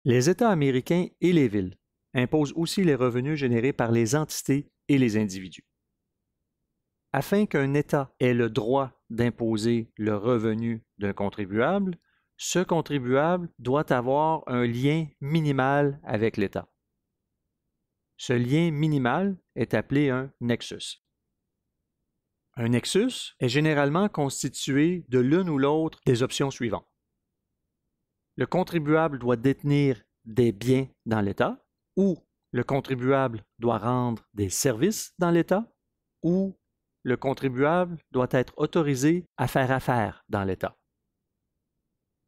Les États américains et les villes imposent aussi les revenus générés par les entités et les individus. Afin qu'un État ait le droit d'imposer le revenu d'un contribuable, ce contribuable doit avoir un lien minimal avec l'État. Ce lien minimal est appelé un nexus. Un nexus est généralement constitué de l'une ou l'autre des options suivantes. Le contribuable doit détenir des biens dans l'État, ou le contribuable doit rendre des services dans l'État, ou le contribuable doit être autorisé à faire affaire dans l'État.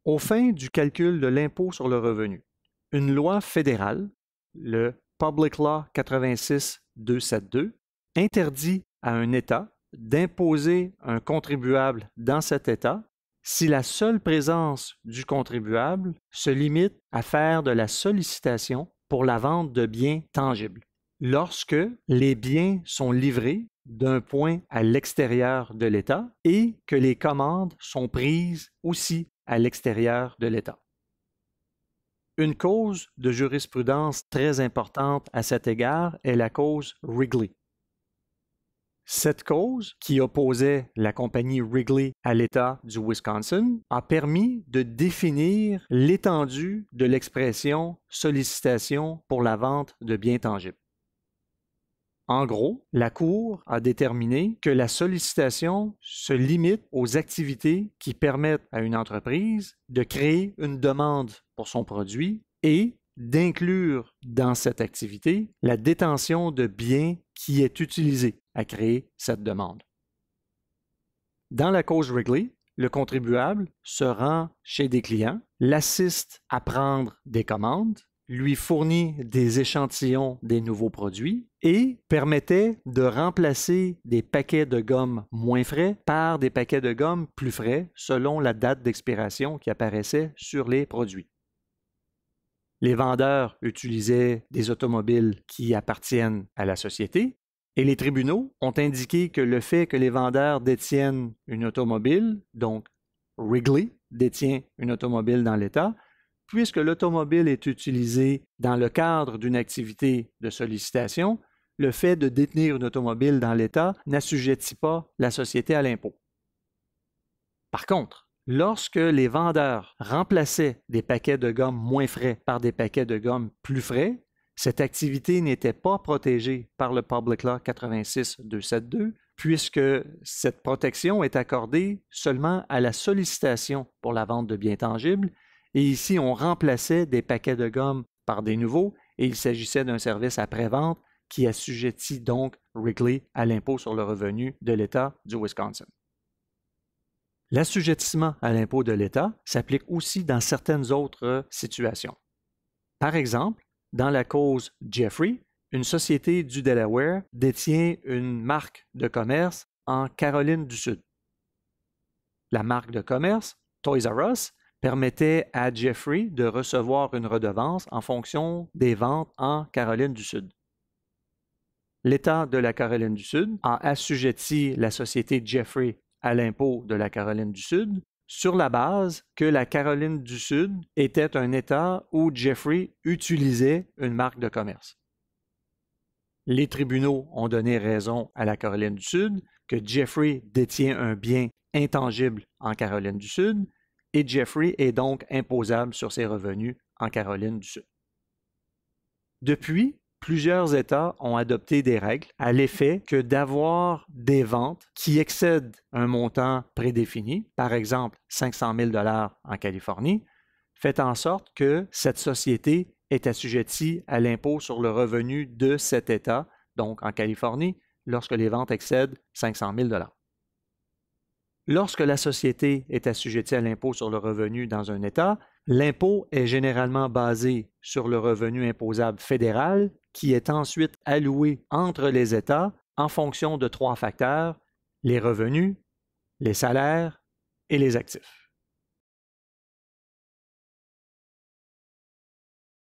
Aux fins du calcul de l'impôt sur le revenu, une loi fédérale, le Public Law 86-272, interdit à un État d'imposer un contribuable dans cet État si la seule présence du contribuable se limite à faire de la sollicitation pour la vente de biens tangibles, lorsque les biens sont livrés d'un point à l'extérieur de l'État et que les commandes sont prises aussi à l'extérieur de l'État. Une cause de jurisprudence très importante à cet égard est la cause Wrigley. Cette cause, qui opposait la compagnie Wrigley à l'État du Wisconsin, a permis de définir l'étendue de l'expression sollicitation pour la vente de biens tangibles. En gros, la Cour a déterminé que la sollicitation se limite aux activités qui permettent à une entreprise de créer une demande pour son produit et d'inclure dans cette activité la détention de biens qui est utilisé à créer cette demande. Dans la cause Wrigley, le contribuable se rend chez des clients, l'assiste à prendre des commandes, lui fournit des échantillons des nouveaux produits et permettait de remplacer des paquets de gomme moins frais par des paquets de gomme plus frais selon la date d'expiration qui apparaissait sur les produits. Les vendeurs utilisaient des automobiles qui appartiennent à la société et les tribunaux ont indiqué que le fait que les vendeurs détiennent une automobile, donc Wrigley détient une automobile dans l'État, puisque l'automobile est utilisée dans le cadre d'une activité de sollicitation, le fait de détenir une automobile dans l'État n'assujettit pas la société à l'impôt. Par contre, lorsque les vendeurs remplaçaient des paquets de gomme moins frais par des paquets de gomme plus frais, cette activité n'était pas protégée par le Public Law 86-272, puisque cette protection est accordée seulement à la sollicitation pour la vente de biens tangibles. Et ici, on remplaçait des paquets de gomme par des nouveaux et il s'agissait d'un service après-vente qui assujettit donc Wrigley à l'impôt sur le revenu de l'État du Wisconsin. L'assujettissement à l'impôt de l'État s'applique aussi dans certaines autres situations. Par exemple, dans la cause Jeffrey, une société du Delaware détient une marque de commerce en Caroline du Sud. La marque de commerce, Toys R Us, permettait à Jeffrey de recevoir une redevance en fonction des ventes en Caroline du Sud. L'État de la Caroline du Sud a assujetti la société Jeffrey à l'impôt de la Caroline du Sud sur la base que la Caroline du Sud était un État où Jeffrey utilisait une marque de commerce. Les tribunaux ont donné raison à la Caroline du Sud que Jeffrey détient un bien intangible en Caroline du Sud et Jeffrey est donc imposable sur ses revenus en Caroline du Sud. Depuis, plusieurs États ont adopté des règles à l'effet que d'avoir des ventes qui excèdent un montant prédéfini, par exemple 500 000 $ en Californie, fait en sorte que cette société est assujettie à l'impôt sur le revenu de cet État, donc en Californie, lorsque les ventes excèdent 500 000 $. Lorsque la société est assujettie à l'impôt sur le revenu dans un État, l'impôt est généralement basé sur le revenu imposable fédéral qui est ensuite alloué entre les États en fonction de 3 facteurs, les revenus, les salaires et les actifs.